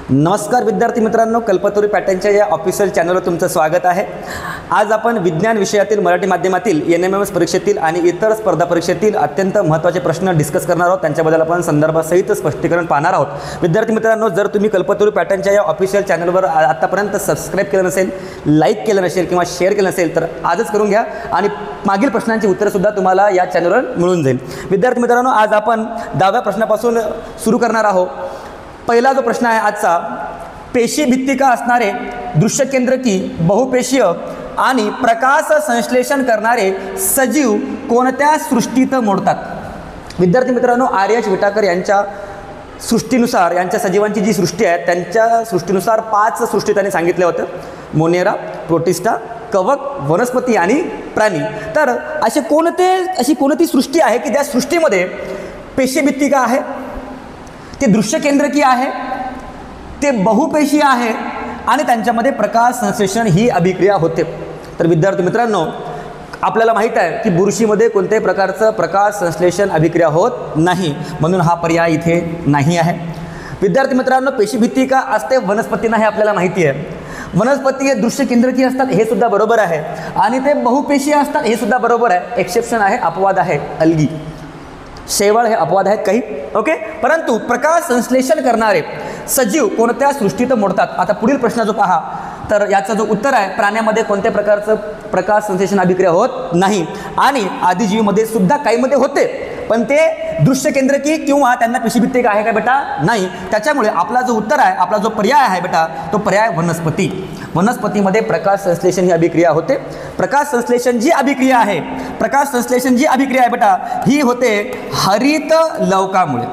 नमस्कार विद्यार्थी मित्रांनो, कल्पतरू पॅटर्नच्या या ऑफिशियल चॅनलवर तुमचं स्वागत आहे। आज आपण विज्ञान विषयातील मराठी माध्यमातील NMMS परीक्षेतील आणि इतर स्पर्धा परीक्षेतील अत्यंत महत्त्वाचे प्रश्न डिस्कस करणार आहोत। त्यांच्याबद्दल आपण संदर्भासहित स्पष्टीकरण पाहणार आहोत। विद्यार्थी मित्रांनो, जर तुम्ही कल्पतरू पॅटर्नच्या या ऑफिशियल चॅनलवर आतापर्यंत सबस्क्राइब केलं नसेल, लाईक केलं नसेल किंवा शेअर केलं नसेल तर आजच करून घ्या आणि मागील प्रश्नांची उत्तरे सुद्धा तुम्हाला या चॅनलवर मिळून जाईल। विद्यार्थी मित्रांनो, आज आपण 10व्या प्रश्नापासून सुरू करणार आहोत। पहिला जो प्रश्न आहे आजचा, पेशी भित्तिका असणारे दृश्यकेंद्रकी बहुपेशीय आणि प्रकाश संश्लेषण करणारे सजीव कोणत्या सृष्टीत मोडतात? विद्यार्थी मित्रांनो, आर्यश विटाकर यांच्या सृष्टीनुसार, यांच्या सजीवांची जी सृष्टी आहे त्यांच्या सृष्टीनुसार 5 सृष्टी त्यांनी सांगितल्या होत्या: मोनेरा, प्रोटिस्टा, कवक, वनस्पती आणि प्राणी। तर अशी कोणती सृष्टी आहे की ज्या सृष्टीमध्ये पेशी भित्तिका आहे, ते दृश्यकेंद्रकी आहे, ते बहुपेशीय आहे आणि त्यांच्यामध्ये प्रकाश संश्लेषण ही अभिक्रिया होते? तर विद्यार्थी मित्रांनो, आपल्याला माहीत आहे की बुरशीमध्ये कोणत्याही प्रकारचं प्रकाश संश्लेषण अभिक्रिया होत नाही, म्हणून हा पर्याय इथे नाही आहे। विद्यार्थी मित्रांनो, पेशी भित्तिका असते वनस्पतींना, हे आपल्याला माहिती आहे। वनस्पती हे दृश्यकेंद्रकी असतात, हे सुद्धा बरोबर आहे, आणि ते बहुपेशीय असतात, हे सुद्धा बरोबर आहे। एक्सेप्शन आहे, अपवाद आहे, अल्गी, शेवाळ हे अपवाद आहेत काही, ओके। परंतु प्रकाश संश्लेषण करणारे सजीव कोणत्या सृष्टीत मोडतात? आता पुढील प्रश्न जो पहा, तर याचा जो उत्तर आहे, प्राण्यामध्ये कोणत्या प्रकारचं प्रकाश संश्लेषण अभिक्रिया होत नाही, आणि आदिजीवीमध्ये सुद्धा काहीमध्ये होते, पण ते दृश्यकेंद्रकी किंवा त्यांना पेशीभित्तिका आहे का बेटा? नाही। त्याच्यामुळे आपला जो उत्तर आहे, आपला जो पर्याय आहे बेटा, तो पर्याय वनस्पती। वनस्पतीमध्ये प्रकाश संश्लेषण ही अभिक्रिया होते। प्रकाश संश्लेषण जी अभिक्रिया आहे, प्रकाश संश्लेषण जी अभिक्रिया आहे बेटा, ही होते हरित लवकामुळे।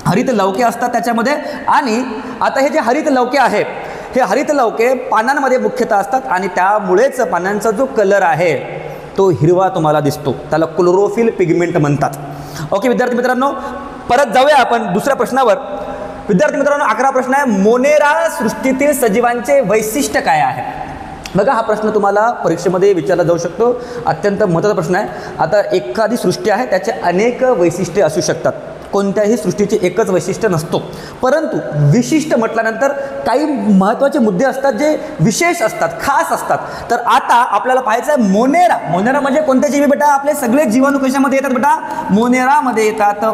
हरित लवके असतात त्याच्यामध्ये, आणि आता हे जे हरित लवके आहे, हे हरित लवके पानांमध्ये मुख्यतः असतात, आणि त्यामुळेच पानांचा जो कलर आहे तो हिरवा तुम्हाला दिसतो, त्याला क्लोरोफिल पिगमेंट म्हणतात। ओके विद्यार्थी मित्रांनो, परत जाऊया आपण दुसऱ्या प्रश्नावर। विद्यार्थी मित्रांनो, 11 प्रश्न आहे, मोनेरा सृष्टीतील सजीवांचे वैशिष्ट्य काय आहे? बघा, हा प्रश्न तुम्हाला परीक्षेमध्ये विचारला जाऊ शकतो, अत्यंत महत्त्वाचा प्रश्न आहे। आता एखादी सृष्टी आहे, त्याचे अनेक वैशिष्ट्ये असू शकतात, कोणत्याही सृष्टीचे एकच वैशिष्ट्य नसतो, परंतु विशिष्ट म्हटल्यानंतर काही महत्त्वाचे मुद्दे असतात जे विशेष असतात, खास असतात। तर आता आपल्याला पाहायचं आहे मोनेरा। मोनेरा म्हणजे कोणते जीवी बेटा? आपले सगळे जीवाणू कशामध्ये येतात बेटा? मोनेरामध्ये येतात।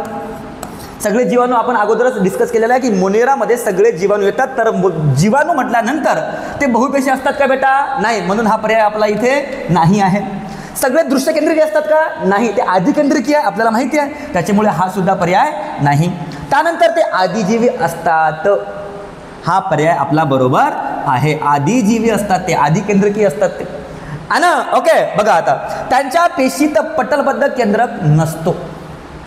सगळे जीवाणू आपण अगोदरच डिस्कस केलेलं आहे की मोनेरामध्ये सगळे जीवाणू येतात। तर जीवाणू म्हटल्यानंतर ते बहुपेशी असतात का बेटा? नाही, म्हणून हा पर्याय आपला इथे नाही आहे। सगळे दृश्यकेंद्रकी असतात का? नाही, ते आदिकेंद्रकी आहे, आपल्याला माहिती आहे, त्याच्यामुळे हा सुद्धा पर्याय नाही। त्यानंतर ते आदिजीवी असतात, हा पर्याय आपला बरोबर आहे। आदिजीवी असतात, ते आदिकेंद्रकी असतात ते, ओके। बघा, आता त्यांच्या पेशीत पटलबद्ध केंद्रक नसतो,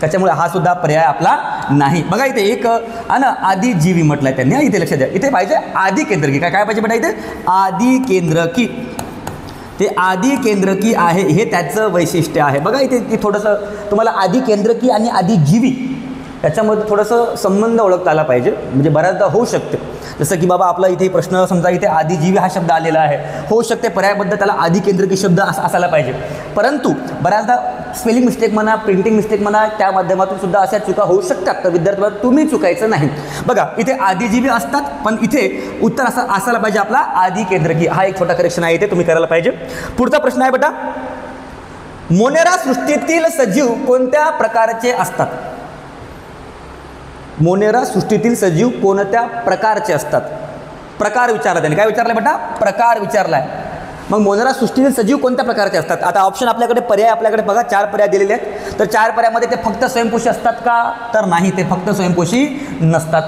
त्याच्यामुळे हा सुद्धा पर्याय आपला नाही। बघा, इथे एक आदिजीवी म्हटलंय त्यांनी, इथे लक्षात द्या, इथे पाहिजे आदिकेंद्रकी। काय पाहिजे बेटा इथे? आदिकेंद्रकी, ते आदिकेंद्रकी आहे, हे त्याचं वैशिष्ट्य आहे। बघा, इथे थोडंसं तुम्हाला आदिकेंद्रकी आणि आदिजीवी याच्यामध्ये थोडंसं संबंध ओळखता आला पाहिजे, म्हणजे बऱ्याचदा होऊ शकते, जसं की बाबा आपला इथे प्रश्न समजा इथे आदिजीवी हा शब्द आलेला आहे, होऊ शकते पर्यायाबद्दल त्याला आदिकेंद्रकी शब्द असायला पाहिजे, परंतु बऱ्याचदा स्पेलिंग मिस्टेक म्हणा, प्रिंटिंग मिस्टेक म्हणा, त्या माध्यमातून सुद्धा अशा चुका होऊ शकतात। तर विद्यार्थ्यांना तुम्ही चुकायचं नाही। बघा, इथे आदिजीवी असतात, पण इथे उत्तर असं असायला पाहिजे आपला आदिकेंद्रकी। हा एक छोटा करेक्शन आहे, इथे तुम्ही करायला पाहिजे। पुढचा प्रश्न आहे बेटा, मोनेरा सृष्टीतील सजीव कोणत्या प्रकारचे असतात? मोनेरा सृष्टीतील सजीव कोणत्या प्रकारचे असतात? प्रकार विचारला त्यांनी, काय विचारलं बेटा? प्रकार विचारलाय। मग मोनेरा सृष्टीतील सजीव कोणत्या प्रकारचे असतात? आता ऑप्शन आपल्याकडे, पर्याय आपल्याकडे बघा, 4 पर्याय दिलेले आहेत। तर 4 पर्यायामध्ये ते फक्त स्वयंपोषी असतात का? तर नाही, ते फक्त स्वयंपोषी नसतात।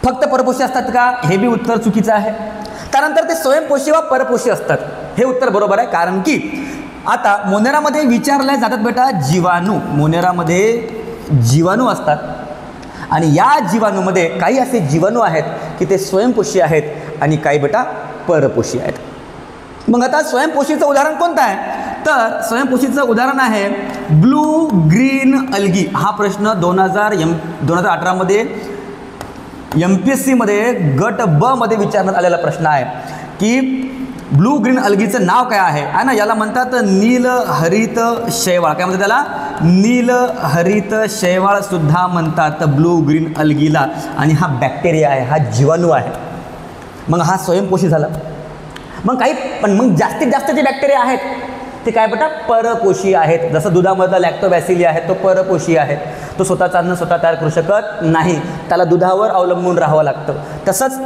फक्त परपोषी असतात का? हे बी उत्तर चुकीचं आहे। त्यानंतर ते स्वयंपोषी व परपोषी असतात, हे उत्तर बरोबर आहे, कारण की आता मोनेरामध्ये विचारल्या जातात बेटा जीवाणू। मोनेरामध्ये जीवाणू असतात, आणि या जीवाणूमध्ये काही असे जीवाणू आहेत की ते स्वयंपोषी आहेत, आणि काही बेटा परपोषी आहेत। मग आता स्वयंपोषीचं उदाहरण कोणतं आहे? तर स्वयंपोषीचं उदाहरण आहे ब्लू ग्रीन अल्गी। हा प्रश्न 2018 मध्ये MPSC मध्ये गट ब मध्ये विचारण्यात आलेला प्रश्न आहे की ब्लू ग्रीन अल्गीचं नाव काय आहे ना, याला म्हणतात नील हरित शैवाळ. काय म्हणतात त्याला? नील हरित शैवाळ सुद्धा म्हणतात ब्लू ग्रीन अल्गीला. आणि हा बॅक्टेरिया आहे, हा जीवाणू आहे. मग हा स्वयंपोषी झाला. मग जास्तीत जास्त जे बॅक्टेरिया आहेत ते काय बेटा? परपोषी आहेत. जसं दुधामधला लॅक्टोबॅसिली आहे तो परपोषी आहे. तो स्वतःचं अन्न स्वतः तयार करू शकत नाही, त्याला दुधावर अवलंबून राहावं लागतं. तसंच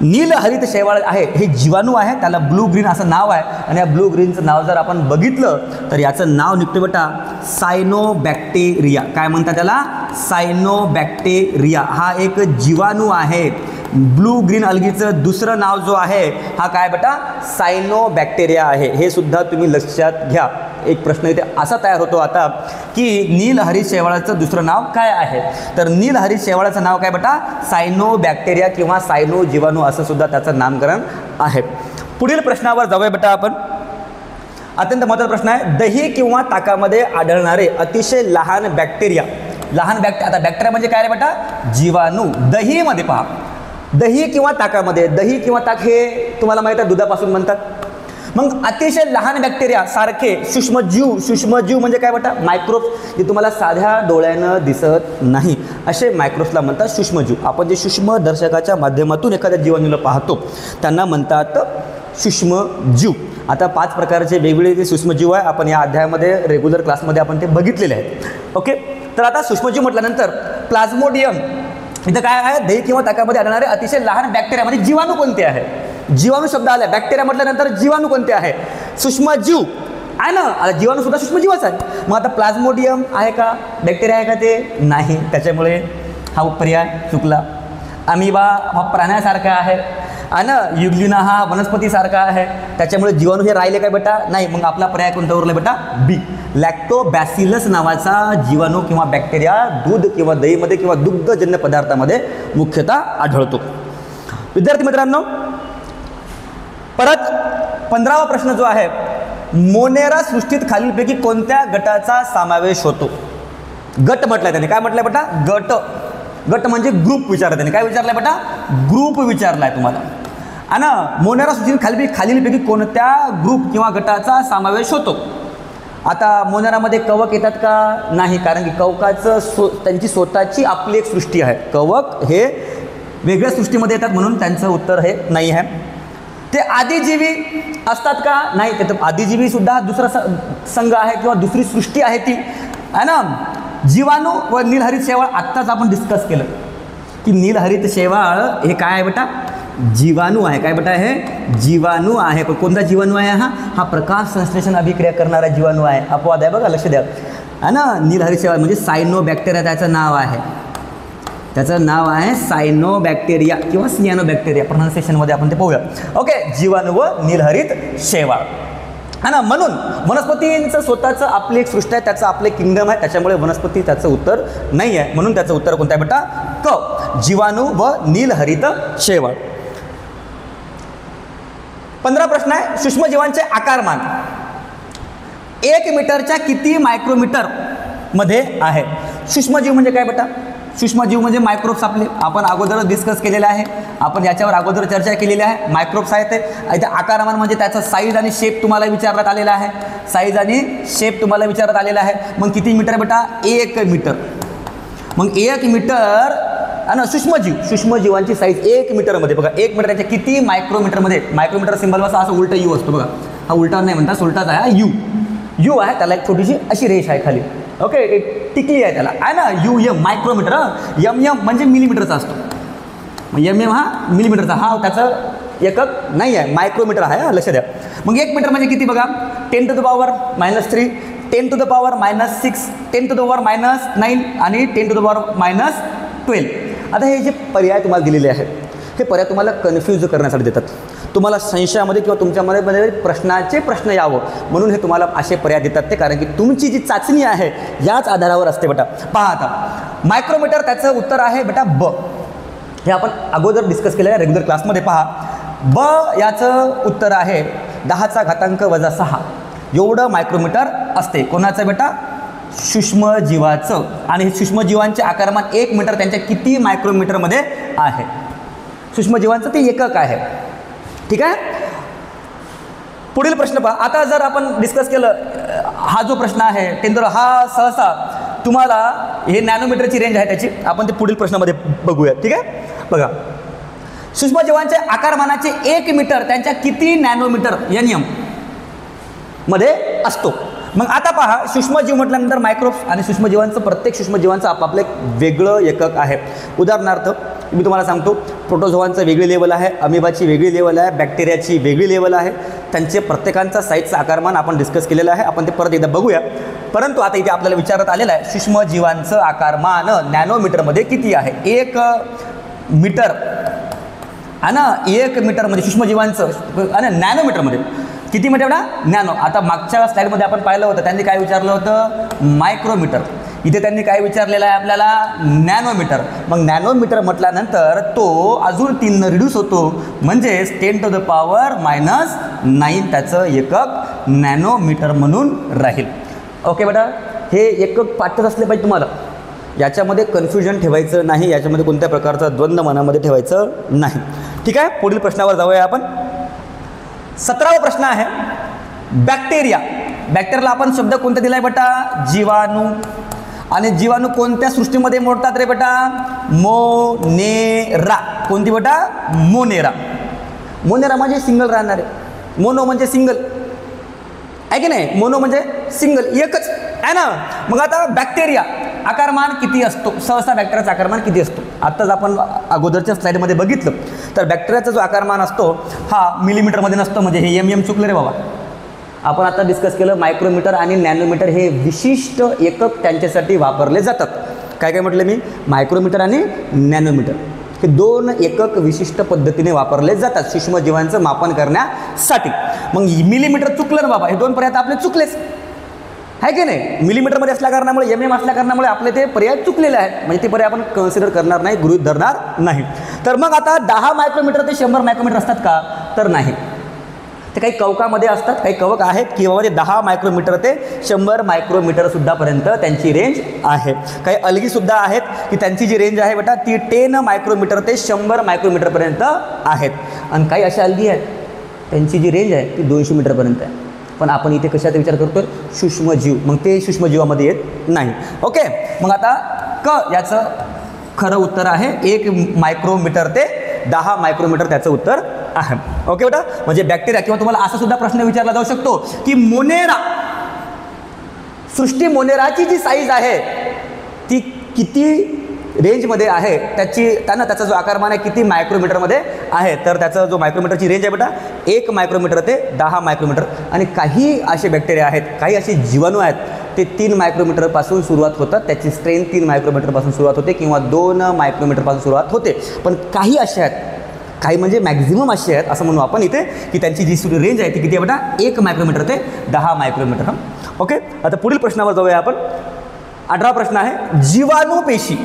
नील हरित शैवाळ आहे हे जीवाणू आहे, त्याला ब्लू ग्रीन असं नाव आहे. आणि या ब्लू ग्रीनचं नाव जर आपण बघितलं तर याचं नाव निघतं बेटा सायनोबॅक्टेरिया. काय म्हणतात त्याला? सायनोबॅक्टेरिया. हा एक जीवाणू आहे. ब्लू ग्रीन अल्गीचं दुसरं नाव जो आहे हा काय बेटा? सायनोबॅक्टेरिया आहे. हे सुद्धा तुम्ही लक्षात घ्या. एक प्रश्न इथे असा तयार होतो आता की नील हरित शैवाळाचं दुसरं नाव काय आहे? तर नील हरित शैवाळाचं नाव काय बेटा? सायनोबॅक्टेरिया किंवा सायनो जीवाणू असं सुद्धा त्याचं नामकरण आहे. पुढील प्रश्नावर जाऊया बेटा आपण. अत्यंत महत्त्वाचा प्रश्न आहे. दही किंवा ताकामध्ये आढळणारे अतिशय लहान बॅक्टेरिया. आता बॅक्टेरिया म्हणजे काय रे बेटा? जीवाणू. दहीमध्ये पहा, दही किंवा ताकामध्ये, दही किंवा ताक हे तुम्हाला माहीत आहे दुधापासून बनतात. मग अतिशय लहान बॅक्टेरिया सारखे सूक्ष्मजीव म्हणजे काय बेटा? मायक्रोब्स, जे तुम्हाला साध्या डोळ्यानं दिसत नाही असे मायक्रोब्सला म्हणतात सूक्ष्मजीव. आपण जे सूक्ष्मदर्शकाच्या माध्यमातून एखाद्या जीवाणूला पाहतो त्यांना म्हणतात सूक्ष्मजीव. आता 5 प्रकारचे वेगवेगळे जे सूक्ष्मजीव आहे आपण या अध्यायामध्ये रेग्युलर क्लासमध्ये आपण ते बघितलेले आहेत. ओके, तर आता सूक्ष्मजीव म्हटल्यानंतर प्लाझ्मोडियम. इथं काय आहे? दही किंवा ताकामध्ये आढळणारे अतिशय लहान बॅक्टेरिया म्हणजे जीवाणू कोणते आहे? जीवाणू शब्द आला. बॅक्टेरिया म्हटल्यानंतर जीवाणू कोणते आहे? सूक्ष्मजीव आहे ना. आता जीवाणू सुद्धा सूक्ष्मजीवच आहे. मग आता प्लाझ्मोडियम आहे का? बॅक्टेरिया आहे का? ते नाही. त्याच्यामुळे हा पर्याय चुकला. अमिबा हा प्राण्यासारखा आहे आणि युग्लिना हा वनस्पतीसारखा आहे, त्याच्यामुळे जीवाणू हे राहिले काय बेटा? नाही. मग आपला पर्याय कोणता उरला बेटा? बी. लॅक्टोबॅसिलस नावाचा जीवाणू किंवा बॅक्टेरिया दूध किंवा दहीमध्ये किंवा दुग्धजन्य पदार्थामध्ये मुख्यतः आढळतो. विद्यार्थी मित्रांनो, परत 15वा प्रश्न जो आहे, मोनेरा सृष्टीत खालीलपैकी कोणत्या गटाचा समावेश होतो? गट म्हटलाय त्याने. काय म्हटलंय बेटा? गट म्हणजे ग्रुप विचारला त्याने. काय विचारलाय बेटा? ग्रुप विचारलाय तुम्हाला. आणि मोनेरा सृष्टीत खालीलपैकी कोणत्या ग्रुप किंवा गटाचा समावेश होतो? आता मोनेरामध्ये कवक येतात का? नाही, कारण की कवकाचं त्यांची स्वतःची आपली एक सृष्टी आहे. कवक हे वेगळ्या सृष्टीमध्ये येतात म्हणून त्यांचं उत्तर हे नाही आहे. ते आदिजीवी असतात का? नाही, ते तर आदिजीवी सुद्धा दुसरा संघ आहे किंवा दुसरी सृष्टी आहे ती आहे ना. जीवाणू व नीलहरित शैवाळ आत्ताच आपण डिस्कस केलं की नीलहरित शैवाळ हे काय आहे बेटा? जीवाणू आहे. काय बेटा? हे जीवाणू आहे. पण कोणता जीवाणू आहे? हा प्रकाश संश्लेषण अभिक्रिया करणारा जीवाणू आहे. अपवाद आहे बघा, लक्ष द्या है ना. नीलहरित शैवाळ म्हणजे सायनोबॅक्टेरिया त्याचं नाव आहे. त्याचं नाव आहे सायनोबॅक्टेरिया किंवा सियानोबॅक्टेरिया. प्रोनाउन्सिएशनमध्ये आपण ते पाहूया. ओके, जीवाणू व नीलहरित शैवाळ है ना. म्हणून वनस्पतींचं स्वतःचं आपली एक सृष्टी आहे, त्याचं आपले किंगडम आहे, त्याच्यामुळे वनस्पती त्याचं उत्तर नाही आहे. म्हणून त्याचं उत्तर कोणतं आहे बेटा? क. जीवाणू व नीलहरित शैवाळ. 15 प्रश्न आहे. सूक्ष्मजीवांचे आकारमान 1 मीटरच्या किती मायक्रोमीटर मध्ये आहे? सूक्ष्मजीव म्हणजे काय बेटा? सूक्ष्मजीव म्हणजे मायक्रोब्स. आपण अगोदरच डिस्कस केलेलं आहे. आपण याच्यावर अगोदर चर्चा केलेली आहे. मायक्रोब्स आहेत ते. इथे आकारमान म्हणजे त्याचा साईज आणि शेप तुम्हाला विचारण्यात आलेला आहे. साईज आणि शेप तुम्हाला विचारण्यात आलेला आहे. मग किती मीटर बेटा? 1 मीटर. मग 1 मीटर आणि सूक्ष्मजीवांची साईज 1 मीटरमध्ये. बघा 1 मीटरच्या किती मायक्रोमीटरमध्ये? मायक्रोमीटर सिम्बॉलचा असं उलटा यू असतो बघा. हा उलटा नाही म्हणतात, उलटाच आहे. यू आहे. त्याला एक छोटीशी अशी रेष आहे खाली. ओके, एक टिकली आहे त्याला आहे ना. M micrometre. एम म्हणजे मिलीमीटरचा असतो. एम हा मिलीमीटरचा. हा त्याचं एकक नाही आहे, मायक्रोमीटर आहे. लक्ष द्या. मग 1 मीटर म्हणजे किती बघा? 10 to the power -3, 10 to the power -6, 10 to the power -9 आणि 10 to the power -12. आता हे जे पर्याय तुम्हाला दिलेले आहेत हे पर्याय तुम्हाला कन्फ्यूज करण्यासाठी देतात. तुम्हाला संशयामध्ये किंवा तुमच्यामध्ये प्रश्न यावं म्हणून हे तुम्हाला असे पर्याय देतात ते. कारण की तुमची जी चाचणी आहे याच आधारावर असते बेटा. पहा आता मायक्रोमीटर त्याचं उत्तर आहे बेटा ब. हे आपण अगोदर डिस्कस केलेलं आहे रेग्युलर क्लासमध्ये. पहा ब याचं उत्तर आहे 10⁻⁻6 एवढं मायक्रोमीटर असते. कोणाचं बेटा? सूक्ष्मजीवाचं. आणि सूक्ष्मजीवांचे आकारमान 1 मीटर त्यांच्या किती मायक्रोमीटरमध्ये आहे? सूक्ष्मजीवांचं ते एकक आहे. ठीक आहे. पुढील प्रश्न पहा. आता जर आपण डिस्कस केलं हा जो प्रश्न आहे टेंदर, हा सहसा तुम्हाला हे नॅनोमीटरची रेंज आहे त्याची, आपण ते पुढील प्रश्नामध्ये बघूया. ठीक आहे, बघा. सूक्ष्मजीवांच्या आकारमानाचे 1 मीटर त्यांच्या किती नॅनोमीटर NM मध्ये असतो. मग आता पहा, सूक्ष्मजीव म्हटल्यानंतर मायक्रोब्स आणि सूक्ष्मजीवांचं प्रत्येक सूक्ष्मजीवांचं आपापलं एक वेगळं एकक आहे. उदाहरणार्थ मी तुम्हाला सांगतो, प्रोटोझोआंचं वेगळी लेवल आहे, अमिबाची वेगळी लेवल आहे, बॅक्टेरियाची वेगळी लेवल आहे. त्यांचे प्रत्येकांचा साईजचं आकारमान आपण डिस्कस केलेलं आहे, आपण ते परत एकदा बघूया. परंतु आता इथे आपल्याला विचारत आलेलं आहे सूक्ष्मजीवांचं आकारमान नॅनोमीटरमध्ये किती आहे. 1 मीटर आणि 1 मीटरमध्ये सूक्ष्मजीवांचं आणि नॅनोमीटरमध्ये किती मीटर ना नॅनो. आता मागच्या स्लाईडमध्ये आपण पाहिलं होतं, त्यांनी काय विचारलं होतं, मायक्रोमीटर. इथे त्यांनी काय विचारलेलं आहे आपल्याला, नॅनोमीटर. मग नॅनोमीटर म्हटल्यानंतर तो अजून 3 रिड्यूस होतो, म्हणजेच 10⁻⁹ त्याचं एकक नॅनोमीटर म्हणून राहील. ओके बेटा, हे एकक पाठच असले पाहिजे तुम्हाला, याच्यामध्ये कन्फ्युजन ठेवायचं नाही, याच्यामध्ये कोणत्या प्रकारचा द्वंद्व मनामध्ये ठेवायचं नाही. ठीक आहे, पुढील प्रश्नावर जाऊया आपण. 17वा प्रश्न आहे बॅक्टेरिया. बॅक्टेरियाला आपण शब्द कोणता दिलाय बेटा, जीवाणू. आणि जीवाणू कोणत्या सृष्टीमध्ये मोडतात रे बेटा, मोनेरा. कोणती बेटा, मोनेरा. मोनेरा म्हणजे सिंगल राहणारे, मोनो म्हणजे सिंगल आहे की नाही, मोनो म्हणजे सिंगल, एकच आहे ना. मग आता बॅक्टेरिया आकारमान किती असतो, सहसा बॅक्टेरियाचा आकारमान किती असतो. आत्ताच आपण अगोदरच्या स्लाईडमध्ये बघितलं तर बॅक्टेरियाचा जो आकारमान असतो हा मिलीमीटरमध्ये नसतो, म्हणजे हे MM चुकलं रे बाबा. आपण आता डिस्कस केलं मायक्रोमीटर आणि नॅनोमीटर हे विशिष्ट एकक त्यांच्यासाठी वापरले जातात. काय काय म्हटलं मी, मायक्रोमीटर आणि नॅनोमीटर हे 2 एकक विशिष्ट पद्धतीने वापरले जातात सूक्ष्मजीवांचं मापन करण्यासाठी. मग मिलीमीटर चुकलं ना बाबा, हे 2 पर्याय आपले चुकलेच आहे की नाही. मिलीमीटरमध्ये असल्या कारणामुळे MM असल्या कारणामुळे आपले ते पर्याय चुकलेले आहेत, म्हणजे ते पर्याय आपण कन्सिडर करणार नाही, गृहीत धरणार नाही. तर मग आता 10 मायक्रोमीटर ते 100 मायक्रोमीटर असतात का, तर नाही. ते काही कवकामध्ये असतात, काही कवक आहेत किंवा 10 मायक्रोमीटर ते 100 मायक्रोमीटरसुद्धापर्यंत त्यांची रेंज आहे. काही अलगीसुद्धा आहेत की त्यांची जी रेंज आहे बेटा ती 10 मायक्रोमीटर ते 100 मायक्रोमीटरपर्यंत आहेत. आणि काही अशा अलगी आहेत त्यांची जी रेंज आहे ती 200 मीटरपर्यंत आहे. पण आपण इथे कशाचा विचार करतोय, सूक्ष्मजीव, मग ते सूक्ष्मजीवामध्ये येत नाही. ओके, मग आता याचं खरं उत्तर आहे 1 मायक्रोमीटर ते 10 मायक्रोमीटर त्याचं उत्तर आहे. ओके बेटा, म्हणजे बॅक्टेरिया किंवा तुम्हाला असा सुद्धा प्रश्न विचारला जाऊ शकतो की मोनेरा, सृष्टी मोनेराची जी साईज आहे ती किती रेंजमध्ये आहे, त्याचा जो आकारमान आहे किती मायक्रोमीटरमध्ये आहे. तर त्याचा जो मायक्रोमीटरची रेंज आहे बेटा 1 मायक्रोमीटर ते 10 मायक्रोमीटर. आणि काही असे बॅक्टेरिया आहेत, काही असे जीवाणू आहेत ते 3 मायक्रोमीटरपासून सुरुवात होतात, त्याची स्ट्रेंथ 3 मायक्रोमीटरपासून सुरुवात होते किंवा 2 मायक्रोमीटरपासून सुरुवात होते. पण काही असे आहेत, काही म्हणजे मॅक्झिमम असे आहेत असं म्हणू आपण इथे, की त्यांची जी रेंज आहे ती किती आहे बेटा 1 मायक्रोमीटर ते 10 मायक्रोमीटर. ओके, आता पुढील प्रश्नावर जाऊया आपण. 18वा प्रश्न आहे जीवाणू पेशी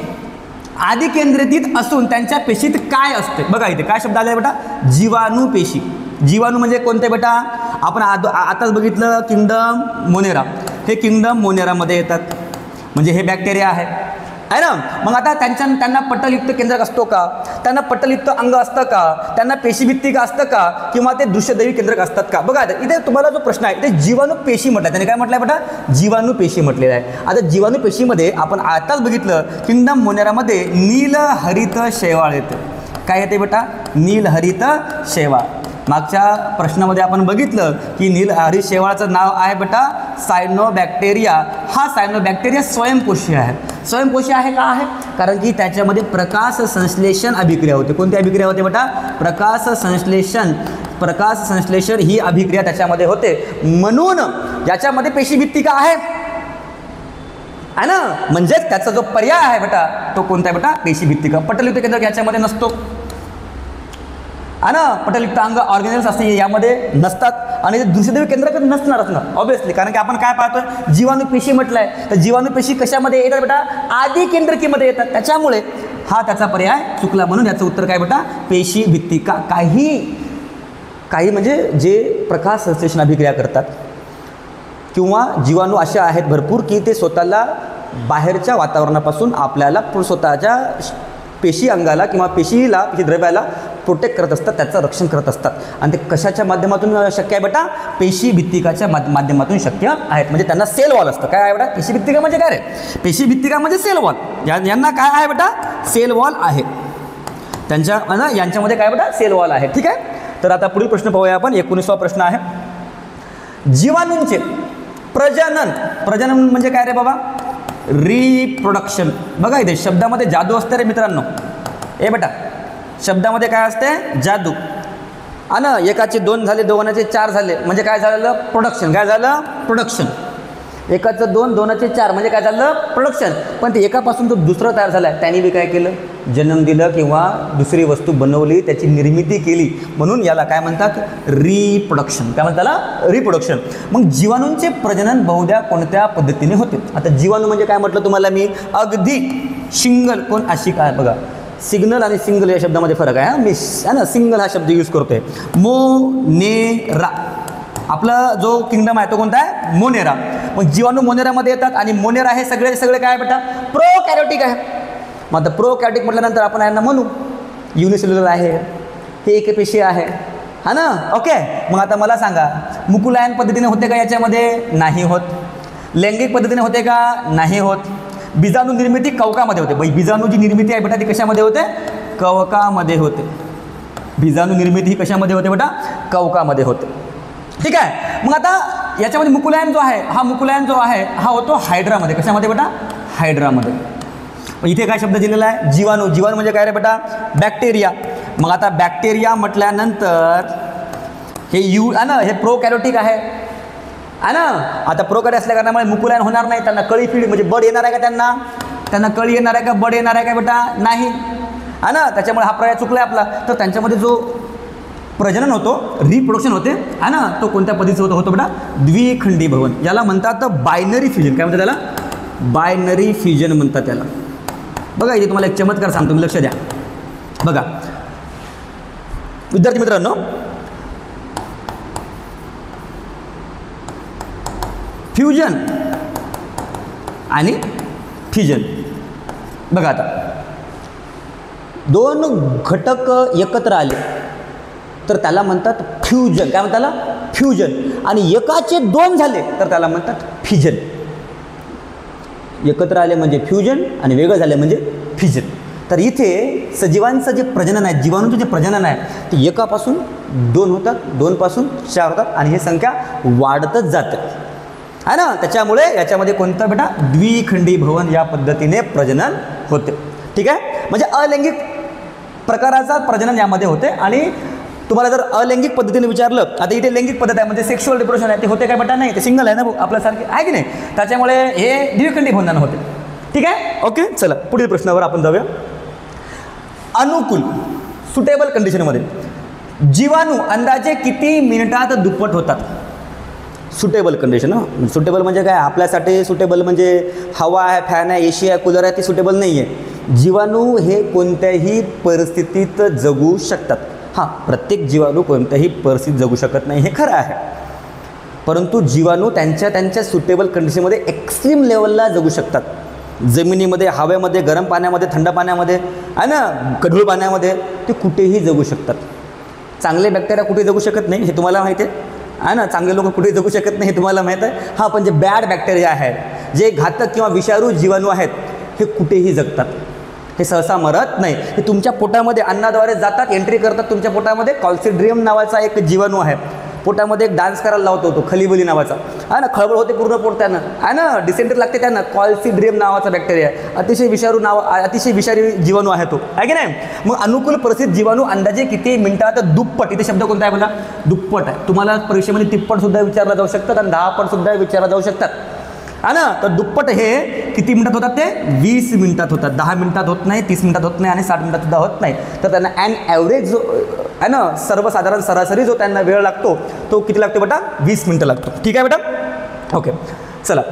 आधी केंद्रित असून त्यांच्या पेशीत काय असते. बघा इथे काय शब्द आले बेटा, जीवाणू पेशी. जीवाणू म्हणजे कोणते बेटा, आपण आताच बघितलं किंगडम मोनेरा, हे किंगडम मोनेरामध्ये येतात, म्हणजे हे बॅक्टेरिया आहे ना. मग आता त्यांना पटलयुक्त केंद्रक असतो का, त्यांना पटलयुक्त अंग असतं का, त्यांना पेशीभित्तिक असतं का, किंवा ते दृश्यदैवी केंद्रक असतात का. बघा इथे तुम्हाला जो प्रश्न आहे इथे जीवाणू पेशी म्हटलं, त्याने काय म्हटलं आहे बेटा, जीवाणू पेशी म्हटलेलं आहे. आता जीवाणू पेशीमध्ये आपण आताच बघितलं किंगडम मोनेरामध्ये नीलहरित शैवाळ येते. काय येते बेटा, नीलहरित शैवाळ. मागच्या प्रश्नामध्ये आपण बघितलं की नीलहरित शैवाळाचं नाव आहे बेटा सायनोबॅक्टेरिया. हा सायनोबॅक्टेरिया स्वयंपोषी आहे. स्वयंपोषी आहे का आहे, कारण की त्याच्यामध्ये प्रकाश संश्लेषण अभिक्रिया होते. कोणती अभिक्रिया होते बेटा, प्रकाश संश्लेषण ही अभिक्रिया त्याच्यामध्ये होते, म्हणून याच्यामध्ये पेशीभित्तिका आहे ना. म्हणजेच त्याचा जो पर्याय आहे बेटा तो कोणता आहे बेटा, पेशीभित्तिका. पटलयुक्त केंद्रक याच्यामध्ये नसतो ना, पटलयुक्त अंग ऑर्गॅनिल्स असते यामध्ये नसतात, आणि दृश्यदैवी केंद्रक नसणारच ना ऑब्विसली, कारण की आपण काय पाहतोय जीवाणू पेशी म्हटलंय, तर जीवाणू पेशी कशामध्ये येतात बेटा, आधी केंद्रकीमध्ये येतात. त्याच्यामुळे हा त्याचा पर्याय चुकला, म्हणून याचं उत्तर काय बेटा, पेशीभित्तिका. काही म्हणजे जे प्रकाश संश्लेषण अभिक्रिया करतात, किंवा जीवाणू असे आहेत भरपूर की ते स्वतःला बाहेरच्या वातावरणापासून आपल्याला स्वतःच्या पेशी अंगाला किंवा पेशी द्रव्याला प्रोटेक्ट करत असतात, त्याचं रक्षण करत असतात. आणि ते कशाच्या माध्यमातून शक्य आहे बेटा? पेशी भित्तिकाच्या माध्यमातून शक्य आहेत. म्हणजे त्यांना सेल वॉल असतं. काय आहे बेटा? पेशी भित्तिका म्हणजे काय रे? पेशी भित्तिका म्हणजे सेल वॉल. यांना काय आहे बेटा? सेल वॉल आहे. त्यांच्या यांच्यामध्ये काय बेटा? सेल वॉल आहे. ठीक आहे. तर आता पुढील प्रश्न पाहूया आपण. 19वा प्रश्न आहे, जीवाणूंचे प्रजनन म्हणजे काय रे बाबा? रिप्रोडक्शन. बघा इथे शब्दामध्ये जादू असते रे मित्रांनो. बेटा शब्दामध्ये काय असते? जादू. एकाचे 2 झाले, दोघांचे 4 झाले म्हणजे काय झालं? प्रोडक्शन. काय झालं? प्रोडक्शन. एकाचं 2, दोनाचे 4 म्हणजे काय झालं? प्रोडक्शन. पण ते एकापासून तो दुसरं तयार झाला, त्याने बी काय केलं? जन्म दिलं किंवा दुसरी वस्तू बनवली, त्याची निर्मिती केली. म्हणून याला काय म्हणतात? रिप्रोडक्शन. काय म्हणतात त्याला? रिप्रोडक्शन. मग जीवाणूंचे प्रजनन बहुधा कोणत्या पद्धतीने होते? आता जीवाणू म्हणजे काय म्हटलं तुम्हाला मी? अगदी सिंगल. कोण? अशी काय बघा, सिग्नल आणि सिंगल या शब्दामध्ये फरक आहे. मी सिंगल हा शब्द यूज करतोय. मोनेरा. आपला जो किंगडम आहे तो कोणता आहे? मोनेरा. मग जीवाणू मोनेरामध्ये येतात आणि मोनेरा हे सगळे काय बेटा? प्रोकॅरियोटिक आहे. मग आता प्रोकॅरियोटिक म्हटल्यानंतर आपण यांना म्हणू युनिसेल्युलर आहे, हे एकपेशीय आहे, हा ना? ओके. मग आता मला सांगा, मुकुलायन पद्धतीने होते का याच्यामध्ये? नाही होत. लैंगिक पद्धतीने होते का? नाही होत. बीजाणू निर्मिती कवकामध्ये होते. बीजाणूची निर्मिती आहे बेटा ती कशामध्ये होते? कवकामध्ये होते. बीजाणू निर्मिती ही कशामध्ये होते बेटा? कवकामध्ये होते. ठीक आहे. मग आता याच्यामध्ये मुकुलायन जो आहे, हा होतो हायड्रामध्ये. कशामध्ये बेटा? हायड्रामध्ये. इथे काय शब्द दिलेला आहे? जीवाणू. जीवाणू म्हणजे काय रे बेटा? बॅक्टेरिया. मग आता बॅक्टेरिया म्हटल्यानंतर हे प्रोकॅरियोटिक आहे. आता प्रोकॅरियोटिक असल्या कारणामुळे मुकुलायन होणार नाही. त्यांना कळी फिड म्हणजे बड येणार आहे का? त्यांना कळी येणार आहे का? बड येणार आहे का बेटा? नाही. त्याच्यामुळे हा पर्याय चुकला आपला. तर त्यांच्यामध्ये जो प्रजनन होतो, रिप्रोडक्शन होते, तो कोणत्या पद्धतीचं होतो बेटा? द्विखंडी भवन. याला म्हणतात बायनरी फ्युजन. काय म्हणतात त्याला? बायनरी फ्युजन म्हणतात त्याला. बघा इथे तुम्हाला एक चमत्कार सांगतो, लक्ष द्या. बघा विद्यार्थी मित्रांनो, फ्युजन आणि फिजन. बघा आता 2 घटक एकत्र आले तर त्याला म्हणतात फ्युजन. काय म्हणतात त्याला? फ्युजन. आणि एकाचे 2 झाले तर त्याला म्हणतात फिजन. एकत्र आले म्हणजे फ्युजन आणि वेगळं झाले म्हणजे फिजन. तर इथे सजीवांचं जे प्रजनन आहे, जीवाणूंचं जे प्रजनन आहे, ते एकापासून 2 होतात, 2 पासून 4 होतात आणि ही संख्या वाढतच जाते, है ना? त्याच्यामुळे याच्यामध्ये कोणतं बेटा? द्विखंडी भवन या पद्धतीने प्रजनन होते. ठीक आहे. म्हणजे अलैंगिक प्रकाराचा प्रजनन यामध्ये होते. आणि तुम्हाला जर अलैंगिक पद्धतीने विचारलं, आता इथे लैंगिक पद्धत आहे म्हणजे सेक्शुअल रिप्रोडक्शन आहे, ते होते काय बेटा? नाही, ते सिंगल आहे ना आपल्यासारखे, आहे की नाही? त्याच्यामुळे हे द्विखंडी भवनानं होते. ठीक आहे. ओके. चला पुढील प्रश्नावर आपण जाऊया. अनुकूल सुटेबल कंडिशनमध्ये जीवाणू अंदाजे किती मिनिटात दुप्पट होतात? Suitable condition. सुटेबल म्हणजे काय? आपल्यासाठी सुटेबल म्हणजे हवा आहे, फॅन आहे, एसी आहे, कूलर आहे, ती सुटेबल नाही आहे. जीवाणू हे कोणत्याही परिस्थितीत जगू शकतात. हां, प्रत्येक जीवाणू कोणत्याही परिस्थितीत जगू शकत नाही हे खरं आहे. परंतु जीवाणू त्यांच्या सुटेबल कंडिशनमध्ये एक्स्ट्रीम लेवलला जगू शकतात. जमिनीमध्ये, हवेमध्ये, गरम पाण्यामध्ये, थंड पाण्यामध्ये, आहे ना, गढूळ पाण्यामध्ये, ते कुठेही जगू शकतात. चांगले बॅक्टेरिया कुठे जगू शकत नाही हे तुम्हाला माहिती आहे ना? चांगले लोक कुठे जगू शकत नाही हे तुम्हाला माहीत आहे. हां, पण जे बॅड बॅक्टेरिया आहेत, जे घातक किंवा विषारू जीवाणू आहेत, हे कुठेही जगतात. हे सहसा मरत नाही. हे तुमच्या पोटामध्ये अन्नाद्वारे जातात, एंट्री करतात तुमच्या पोटामध्ये. कॉल्सिड्रियम नावाचा एक जीवाणू आहे, पोटामध्ये एक डान्स करायला लावतो तो, खलीबली नावाचा, आहे ना. खळबळ होते पूर्ण पोट त्यानं, आहे ना, डिसेंट्री लागते त्यांना. कॉल्सिड्रियम नावाचा बॅक्टेरिया आहे, अतिशय विषारी जीवाणू आहे तो, आहे की नाही? मग अनुकूल परिस्थितीत जीवाणू अंदाजे किती मिनिटात दुप्पट, इथे शब्द कोणता आहे बघा? दुप्पट आहे. तुम्हाला परीक्षेमध्ये तिप्पट सुद्धा विचारला जाऊ शकतात आणि 10 पट सुद्धा विचारला जाऊ शकतात, है ना. तर दुप्पट हे किती मिनिटात होतात? ते 20 मिनिटात होतात. 10 मिनिटात होत नाही, 30 मिनिटात होत नाही आणि 60 मिनिटात सुद्धा होत नाही. तर त्यांना ॲन ॲव्हरेज जो आहे ना, सर्वसाधारण सरासरी जो त्यांना वेळ लागतो तो किती लागतो बेटा? 20 मिनिटं लागतो. ठीक आहे बेटा. ओके. चला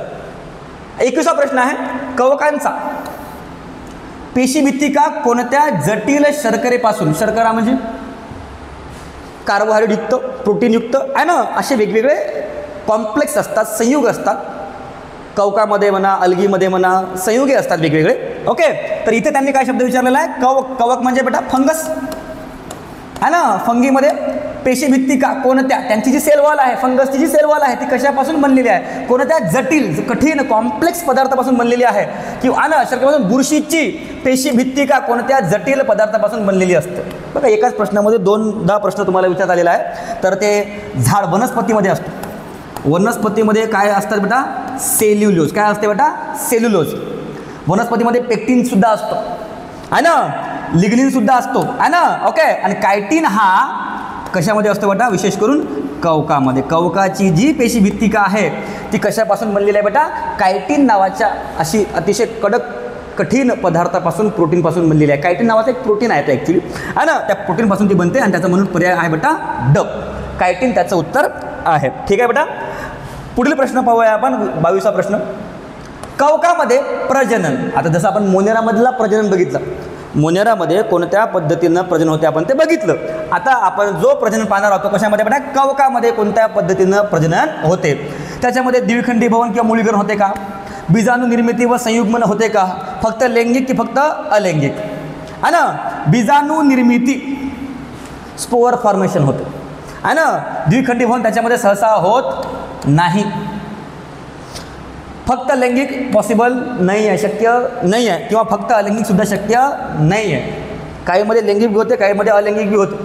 21वा प्रश्न आहे, कवकांचा पेशीभित्तिका कोणत्या जटिल शर्करेपासून, शर्करा म्हणजे कार्बोहायड्रेटयुक्त, प्रोटीनयुक्त, आहे ना, असे वेगवेगळे कॉम्प्लेक्स असतात, संयुग असतात. कवकामध्ये म्हणा, अलगीमध्ये म्हणा, संयुगे असतात वेगवेगळे. ओके. तर इथे त्यांनी काय शब्द विचारलेला आहे? कवक म्हणजे बेटा फंगस. है ना. फंगीमध्ये पेशीभित्तिका कोणत्या, त्यांची जी सेल वॉल आहे, फंगसची जी सेल वॉल आहे ती कशापासून बनलेली आहे, कोणत्या जटिल कठीण कॉम्प्लेक्स पदार्थापासून बनलेली आहे, किंवा ना शक्यपासून बुरशीची पेशीभित्तिका कोणत्या जटिल पदार्थापासून बनलेली असते. बघा एकाच प्रश्नामध्ये 2दा प्रश्न तुम्हाला विचारण्यात आलेला आहे. तर ते झाड वनस्पतीमध्ये असतो. वनस्पतीमध्ये काय असतात बेटा, सेल्युलोज. काय असते बेटा, सेल्युलोज. वनस्पतीमध्ये पेक्टिन सुद्धा असतो आहे ना, लिग्निन सुद्धा असतो आहे ना. ओके. आणि कायटिन हा कशामध्ये असतो बेटा, विशेष करून कवकामध्ये. कवकाची जी पेशीभित्तिका आहे ती कशापासून बनलेली आहे बेटा, कायटिन नावाच्या अशी अतिशय कडक कठीण पदार्थापासून, प्रोटीनपासून बनलेली आहे. कायटिन नावाचं एक प्रोटीन आहे ते ॲक्च्युली आहे ना, त्या प्रोटीनपासून ती बनते आणि त्याचा म्हणून पर्याय आहे बेटा ड. कायटिन त्याचं उत्तर आहे. ठीक आहे बेटा. पुढील प्रश्न पाहूया आपण, 22वा प्रश्न. कवकामध्ये प्रजनन, आता जसं आपण मोनेरामधला प्रजनन बघितलं, मोनेरामध्ये कोणत्या पद्धतीनं प्रजनन होते आपण ते बघितलं. आता आपण जो प्रजनन पाहणार आहोत कशामध्ये बेटा, कवकामध्ये कोणत्या पद्धतीनं प्रजनन होते. त्याच्यामध्ये द्विखंडी भवन किंवा मूळीकरण होते का, बीजाणू निर्मिती व संयुग्मन होते का, फक्त लैंगिक की फक्त अलैंगिक है ना. बीजाणू निर्मिती स्पोअर फॉर्मेशन होते है ना. द्विखंडी भवन त्याच्यामध्ये सहसा होत नाही. फक्त लैंगिक पॉसिबल नाही आहे, शक्य नाही आहे, किंवा फक्त अलैंगिक सुद्धा शक्य नाही आहे. काहीमध्ये लैंगिक बी होते, काहीमध्ये अलैंगिक बी होते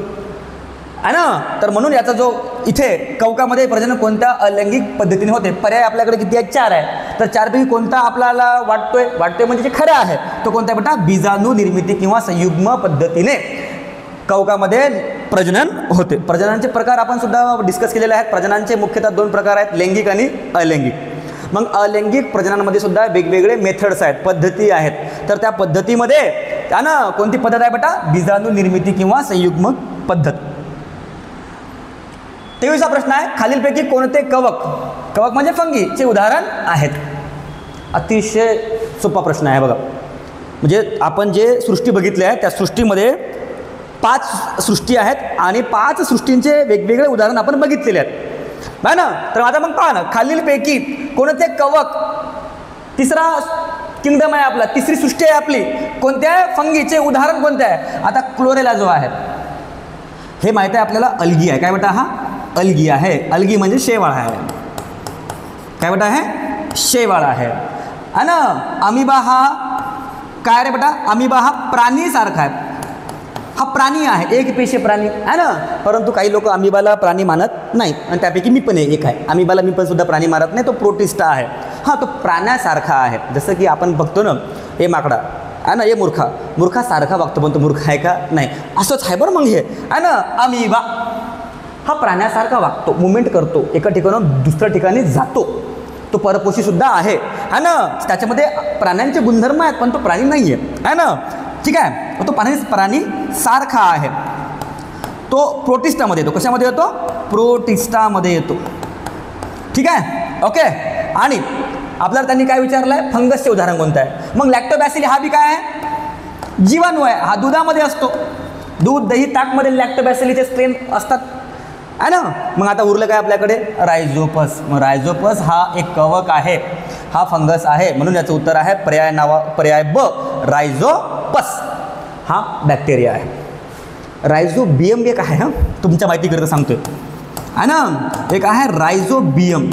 है ना. तर म्हणून याचा जो इथे कवकामध्ये प्रजनन कोणत्या अलैंगिक पद्धतीने होते, पर्याय आपल्याकडे किती आहेत, 4 आहे. तर 4 पैकी कोणता आपल्याला वाटतोय म्हणजे जे खरं आहे तो कोणता बेटा, बीजाणू निर्मिती किंवा संयुग्म पद्धतीने कवकामध्ये प्रजनन होते. प्रजननाचे प्रकार आपण सुद्धा डिस्कस केलेले आहेत. प्रजननाचे मुख्यतः 2 प्रकार आहेत, लैंगिक आणि अलैंगिक. मग अलैंगिक प्रजननामध्ये सुद्धा वेगवेगळे मेथड्स आहेत, पद्धती आहेत. तर त्या पद्धतीमध्ये है ना कोणती पद्धत आहे बेटा, बीजाणू निर्मिती किंवा संयुग्म पद्धत. 23वा प्रश्न आहे, खालीलपैकी कोणते कवक म्हणजे फंगीचे उदाहरण आहेत. अतिशय सोपा प्रश्न आहे बघा. म्हणजे आपण जे सृष्टी बघितली आहे त्या सृष्टीमध्ये 5 सृष्टी आहेत आणि 5 सृष्टींचे वेगवेगळे उदाहरण आपण बघितलेले आहेत है ना. तर आता मग पहा ना, खालीलपैकी कोणते कवक, तिसरा किंगडम आहे आपला, तिसरी सृष्टी आहे आपली, कोणत्या फंगीचे उदाहरण कोणते आहे. आता क्लोरेला जो आहे हे माहिती आहे आपल्याला, अल्गी आहे. काय बेटा, हा अल्गी आहे. अल्गी म्हणजे शेवाळ आहे. काय बेटा आहे, शेवाळ आहे है ना. अमिबा हा काय रे बेटा, अमिबा हा प्राणीसारखा आहे, हा प्राणी आहे, एक पेशी प्राणी आहे ना. परंतु काही लोक अमिबाला प्राणी मानत नाही आणि त्यापैकी मी पण एक आहे. अमिबाला मी पण सुद्धा प्राणी मानत नाही, तो प्रोटिस्टा आहे. हा तो प्राण्यासारखा आहे. जसं की आपण बघतो ना, हे माकडा आहे ना, हे मूर्खासारखा वागतो, पण तो मूर्ख आहे का, नाही, असंच आहे बरं. मग हे आहे ना, अमिबा हा प्राण्यासारखा वागतो, मुवमेंट करतो, एका ठिकाणाहून दुसऱ्या ठिकाणी जातो, तो परपोषीसुद्धा आहे है ना. त्याच्यामध्ये प्राण्यांचे गुणधर्म आहेत पण तो प्राणी नाही आहे ना. ठीक आहे, तो प्राणी सारखा आहे. तो प्रोटिस्टामध्ये येतो. कशामध्ये येतो, प्रोटिस्टामध्ये येतो. ठीक आहे, ओके. आणि आपल्याला त्यांनी काय विचारलं आहे, फंगसचे उदाहरण कोणतं आहे. मग लॅक्टोबॅसिली हा बी काय आहे, जीवाणू आहे. हा दुधामध्ये असतो. दूध, दही, ताकमध्ये लॅक्टोबॅसिलीचे स्ट्रेन असतात आहे ना. मग आता उरलं काय आपल्याकडे, रायझोपस. मग रायझोपस हा एक कवक आहे, हा फंगस आहे. म्हणून याचं उत्तर आहे पर्याय ब, रायझोपस हा बॅक्टेरिया आहे. रायझोबियम एक आहे, हा तुमच्या माहितीकरिता सांगतोय आहे ना. एक आहे रायझोबियम.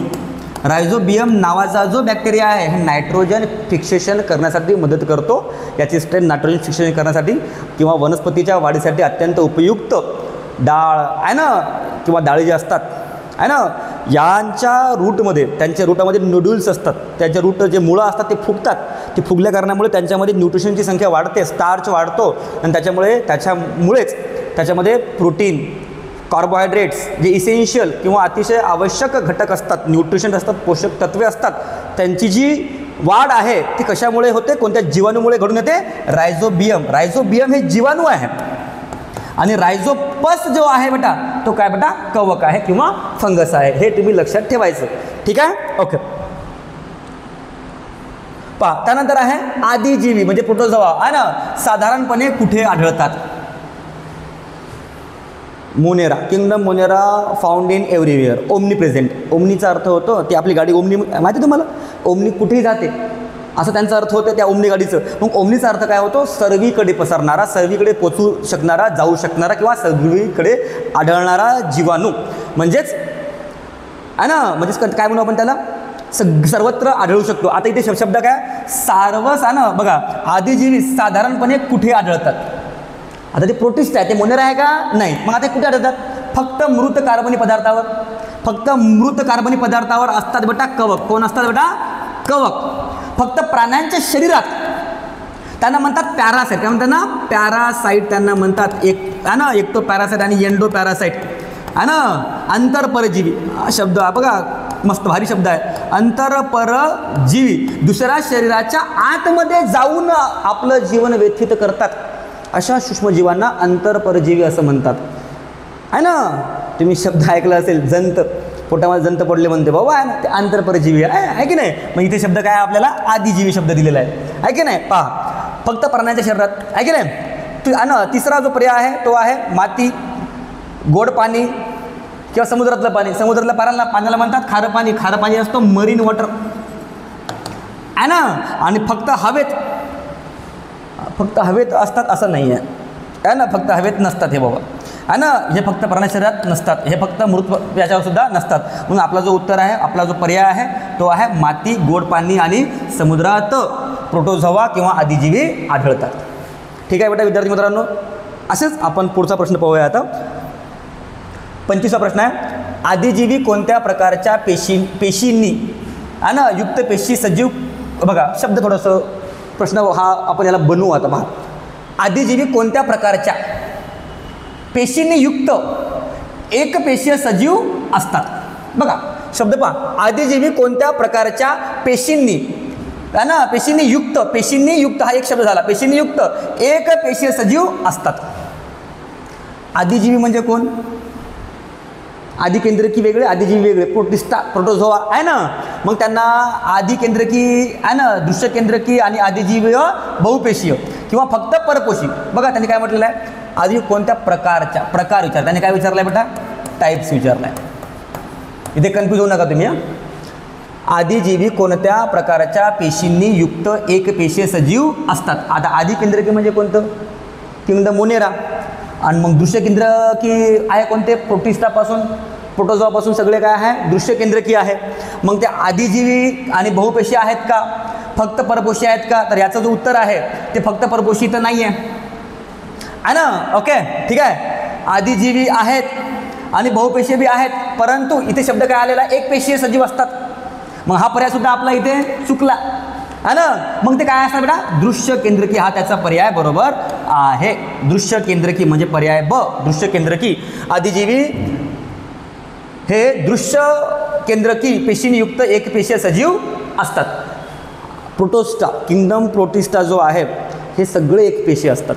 रायझोबियम नावाचा जो बॅक्टेरिया आहे हे नायट्रोजन फिक्सेशन करण्यासाठी मदत करतो. याची स्ट्रेन नायट्रोजन फिक्सेशन करण्यासाठी किंवा वनस्पतीच्या वाढीसाठी अत्यंत उपयुक्त डाळ आहे ना, किंवा डाळी जे असतात आहे ना, यांच्या रूटमध्ये, त्यांच्या रूटामध्ये नोड्यूल्स असतात. त्यांच्या रूट जे मुळं असतात ते फुगतात. ते फुगल्या कारणामुळे त्यांच्यामध्ये न्यूट्रिशनची संख्या वाढते, स्टार्च वाढतो आणि त्याच्यामुळेच त्याच्यामध्ये प्रोटीन, कार्बोहायड्रेट्स जे इसेन्शियल किंवा अतिशय आवश्यक घटक असतात, न्यूट्रिशन असतात, पोषक तत्वे असतात, त्यांची जी वाढ आहे ती कशामुळे होते, कोणत्या जीवाणूमुळे घडून येते, रायझोबियम. रायझोबियम हे जीवाणू आहे. आणि रायझोपस जो आहे बेटा तो काय बेटा, कवक आहे किंवा फंगस आहे. हे तुम्ही लक्षात ठेवायचं. ठीक आहे, ओके. पहा, त्यानंतर आहे आदिजीवी म्हणजे प्रोटोझोआ आहे ना. साधारणपणे कुठे आढळतात, Monera, kingdom Monera found in everywhere, omnipresent. ओमनीचा अर्थ होतो ती आपली गाडी ओमनी, माहिती तुम्हाला, ओमनी कुठेही जाते असं त्यांचा अर्थ होतं त्या ओमनी गाडीचं. मग ओमनीचा अर्थ काय होतो? सर्वीकडे पसरणारा, सर्वीकडे पोचू शकणारा, जाऊ शकणारा किंवा सर्वीकडे आढळणारा जीवाणू म्हणजेच आहे ना, म्हणजेच काय म्हणू आपण त्याला, सर्वत्र आढळू शकतो. आता इथे शब्द काय, सार्वस आहे ना. बघा, आदिजीवी साधारणपणे कुठे आढळतात? आता ते प्रोटिस्ट आहे, ते मोनेरा आहे का? नाही. मग आता कुठे आढळतात? फक्त मृत कार्बनी पदार्थावर, फक्त मृत कार्बनी पदार्थावर असतात बेटा कवक. कोण असतात बेटा? कवक. फक्त प्राण्यांच्या शरीरात त्यांना म्हणतात पॅरासाईट. काय म्हणतात ना? पॅरासाईट त्यांना म्हणतात. एक आहे ना, एक तो पॅरासाईट आणि एंडो पॅरासाईट आहे ना. अंतरपरजीवी शब्द बघा, मस्त भारी शब्द आहे. अंतरपरजीवी दुसऱ्या शरीराच्या आतमध्ये जाऊन आपलं जीवन व्यतीत करतात अशा सूक्ष्मजीवांना अंतरपरजीवी असं म्हणतात आहे ना. तुम्ही शब्द ऐकला असेल, जंत, पोटामध्ये जंत पडले म्हणते बाबा आहे ना, ते अंतरपरजीवी आहे की नाही. मग इथे शब्द काय आपल्याला आदिजीवी शब्द दिलेला आहे की नाही. पहा, फक्त प्राण्यांच्या शरीरात आहे की नाही. तिसरा जो पर्याय आहे तो आहे माती, गोड पाणी किंवा समुद्रातलं पाणी. समुद्रातल्या पाण्याला म्हणतात खारं पाणी. खारं पाणी असतं मरीन वॉटर आहे ना. आणि फक्त हवेत असतात असं नाही आहे ना. फक्त हवेत नसतात हे बाबा आहे ना. हे फक्त प्राणी शरीरात नसतात, हे फक्त मृत याच्यावर सुद्धा नसतात. म्हणून आपला जो उत्तर आहे, आपला जो पर्याय आहे तो आहे माती, गोड पाणी आणि समुद्रात प्रोटोझोआ किंवा आदिजीवी आढळतात. ठीक आहे बेटा विद्यार्थी मित्रांनो, असेच आपण पुढचा प्रश्न पाहूया. आता 25वा प्रश्न आहे, आदिजीवी कोणत्या प्रकारच्या पेशींनी आहे ना युक्त पेशी सजीव. बघा शब्द थोडंसं प्रश्न हा आपण याला बनवू. आता पहा, आदिजीवी कोणत्या प्रकारच्या पेशींनी युक्त एकपेशीय सजीव असतात. बघा शब्द पहा, आदिजीवी कोणत्या प्रकारच्या पेशींनी आहे ना, पेशींनी युक्त हा एक शब्द झाला. पेशींनी युक्त एकपेशीय सजीव असतात. आदिजीवी म्हणजे कोण? आदिकेंद्रकी वेगळे, आदिजीवी वेगळे. प्रोटोझोआ आहे ना. मग त्यांना आदिकेंद्रकी आहे ना, दृश्यकेंद्रकी आणि आदिजीवी बहुपेशीय किंवा फक्त परपोषी. बघा त्यांनी काय म्हटलेलं आहे, आदिजीवी कोणत्या प्रकारच्या, प्रकार विचार त्यांनी काय विचारलं आहे बेटा? टाईप्स विचारला आहे. इथे कन्फ्यूज होऊ नका तुम्ही. आदिजीवी कोणत्या प्रकारच्या पेशींनी युक्त एकपेशीय सजीव असतात. आता आदिकेंद्रकी म्हणजे कोणतं? Kingdom Monera. आणि मग दृश्यकेंद्रकी आहे कोणते? प्रोटोझोआपासून सगळे काय आहे? दृश्यकेंद्रकी आहे. मग ते आदिजीवी आणि बहुपेशी आहेत का? फक्त परपोषी आहेत का? तर याचं जो उत्तर आहे ते फक्त परपोषी तर नाही आहे ना. ओके ठीक आहे, आदिजीवी आहेत आणि बहुपेशी बी आहेत, परंतु इथे शब्द काय आलेला? एकपेशीय सजीव असतात. मग हा पर्याय सुद्धा आपला इथे चुकला है ना. मग ते काय असणार बेटा? दृश्य केंद्रकी हा त्याचा पर्याय बरोबर आहे. दृश्य केंद्रकी म्हणजे पर्याय ब, दृश्य केंद्रकी. आदिजीवी हे दृश्य केंद्रकी पेशींयुक्त एकपेशीय सजीव असतात. प्रोटोस्टा, किंगडम प्रोटिस्टा जो आहे हे सगळे एकपेशीय असतात.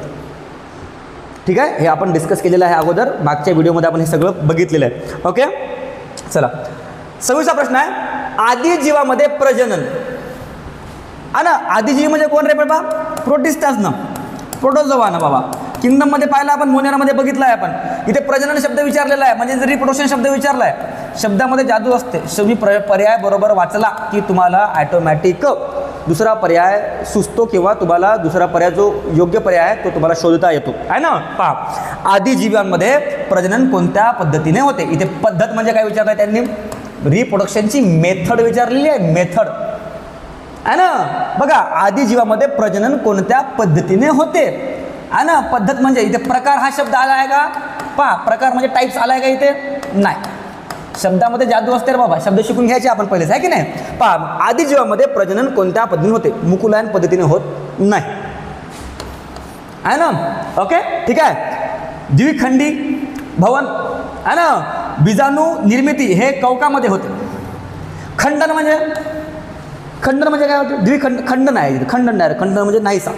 ठीक आहे, हे आपण डिस्कस केलेलं आहे अगोदर, मागच्या व्हिडिओमध्ये आपण हे सगळं बघितलेलं आहे. ओके चला, 26वा प्रश्न आहे, आदिजीवामध्ये प्रजनन आहे ना. आदिजीवी म्हणजे कोण रे बाबा? प्रोटिस्टाच ना, प्रोटोझोआ ना बाबा. किंगडममध्ये पाहिलं आपण, मोनेरामध्ये बघितलं आहे आपण. इथे प्रजनन शब्द विचारलेला आहे, म्हणजे रिप्रोडक्शन शब्द विचारला आहे. शब्दामध्ये जादू असते. तुम्ही पर्याय बरोबर वाचला की तुम्हाला ॲटोमॅटिक दुसरा पर्याय सुचतो किंवा तुम्हाला दुसरा पर्याय जो योग्य पर्याय आहे तो तुम्हाला शोधता येतो आहे ना. पहा, आदिजीवांमध्ये प्रजनन कोणत्या पद्धतीने होते. इथे पद्धत म्हणजे काय विचारलं त्यांनी? रिप्रोडक्शनची मेथड विचारलेली आहे, मेथड आहे ना. बघा, आदिजीवामध्ये प्रजनन कोणत्या पद्धतीने होते आहे ना. पद्धत म्हणजे इथे प्रकार हा शब्द आला आहे का? पहा, प्रकार म्हणजे टाईप्स आला आहे का इथे? नाही. शब्दामध्ये जादू असते रे बाबा, शब्द शिकून घ्यायचे आपण पहिलेच, आहे की नाही. पहा, आदिजीवामध्ये प्रजनन कोणत्या पद्धतीने होते? मुकुलायन पद्धतीने होत नाही आहे ना. ओके ठीक आहे. द्विखंडी भवन आहे ना. बीजाणू निर्मिती हे कवकामध्ये होते. खंडन म्हणजे काय होते? खंडन आहे, खंडन डायरेक्ट, खंडन म्हणजे नाहीसा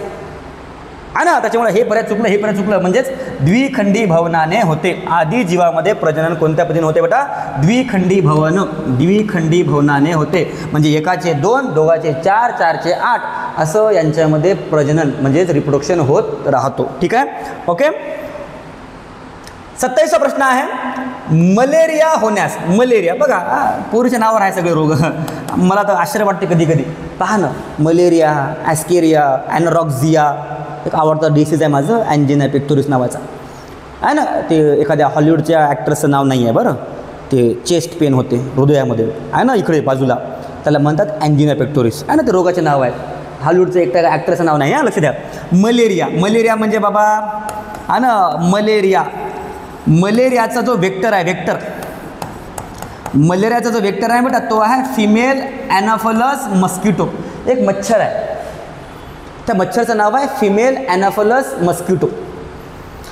आहे ना. त्याच्यामुळे हे पर्याय चुकलं, हे पर्याय चुकलं, म्हणजेच द्विखंडी भवनाने होते. आदिजीवामध्ये प्रजनन कोणत्या पद्धतीने होते बेटा? द्विखंडी भवन, द्विखंडी भवनाने होते. म्हणजे एकाचे 2, दोघाचे 4, 4चे 8 असं यांच्यामध्ये प्रजनन म्हणजेच रिप्रोडक्शन होत राहतो. ठीक आहे. ओके 27वा प्रश्न आहे, मलेरिया होण्यास, मलेरिया बघा पूर्वीच्या नावावर आहे सगळे रोग. मला तर आश्चर्य वाटते कधी कधी. पहा ना, मलेरिया, ॲस्केरिया, ॲनॉरेक्सिया, एक आवडता डिसीज आहे माझं अँजिना पेक्टोरिस नावाचा आहे ना. ते एखाद्या हॉलिवूडच्या ॲक्ट्रेसचं नाव नाही आहे बरं. ते चेस्ट पेन होते हृदयामध्ये आहे ना, इकडे बाजूला, त्याला म्हणतात अँजिना पेक्टोरिस आहे ना, ते रोगाचे नाव आहे. हॉलिवूडचं एकट्या ॲक्ट्रेसचं नाव नाही आहे, लक्ष द्या. मलेरिया, मलेरिया म्हणजे बाबा आहे ना, मलेरिया, मलेरियाचा जो वेक्टर आहे, वेक्टर, मलेरियाचा जो वेक्टर आहे बेटा तो आहे फिमेल ॲनाफलस मस्किटो. एक मच्छर आहे, त्या मच्छरचं नाव आहे फिमेल ॲनाफलस मस्किटो.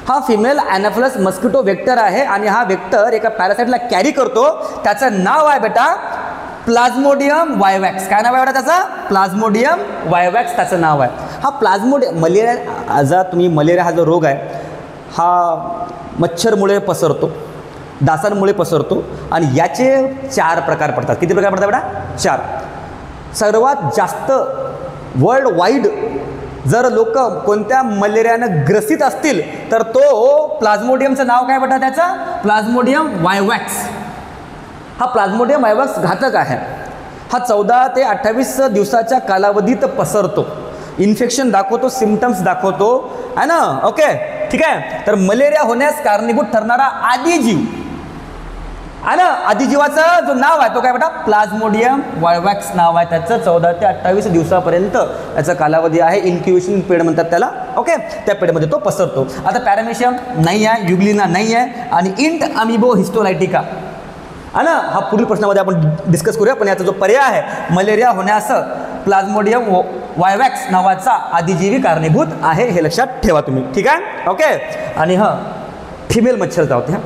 हा फिमेल ॲनाफलस मस्किटो वेक्टर आहे आणि हा वेक्टर एका पॅरासाइटला कॅरी करतो. त्याचं नाव आहे बेटा प्लाझ्मोडियम वायवॅक्स. काय नाव आहे बेटा त्याचं? प्लाझ्मोडियम वायवॅक्स त्याचं नाव आहे. हा प्लाझ्मोडियम, मलेरिया जा तुम्ही, मलेरिया हा जो रोग आहे हा मच्छरमुळे पसरतो, डासांमुळे पसरतो आणि याचे 4 प्रकार पडतात. किती प्रकार पडतात बेटा? 4. सर्वात जास्त वर्ल्ड वाईड जर लोक कोणत्या मलेरियानं ग्रसित असतील तर तो प्लाझ्मोडियमचं नाव काय बेटा त्याचं? प्लाझ्मोडियम वायवॅक्स. हा प्लाझ्मोडियम वायवॅक्स घातक आहे. हा 14 ते 28 दिवसाच्या कालावधीत पसरतो. इन्फेक्शन दाखवतो, सिम्पटम्स दाखवतो आहे ना. ओके, ठीक आहे. तर मलेरिया होण्यास कारणीभूत ठरणारा आदिजीव आहे ना, आदिजीवाचं जो नाव आहे तो काय बेटा? प्लाझ्मोडियम वायवॅक्स नाव आहे त्याचं. 14 ते 28 दिवसापर्यंत याचा कालावधी आहे. इन्क्युबेशन पिरियड म्हणतात त्याला. ओके, त्या पिरियडमध्ये तो पसरतो. आता पॅरामेशियम नाही आहे, युग्लिना नाही आहे आणि इंट अमिबो हिस्टोलायटिका आहे ना. हा पुढील प्रश्नामध्ये आपण डिस्कस करूया. पण याचा जो पर्याय आहे, मलेरिया होण्यास प्लाझ्मोडियम वायवॅक्स नावाचा आदिजीवी कारणीभूत आहे, हे लक्षात ठेवा तुम्ही. ठीक आहे, ओके. आणि फिमेल मच्छर जावते.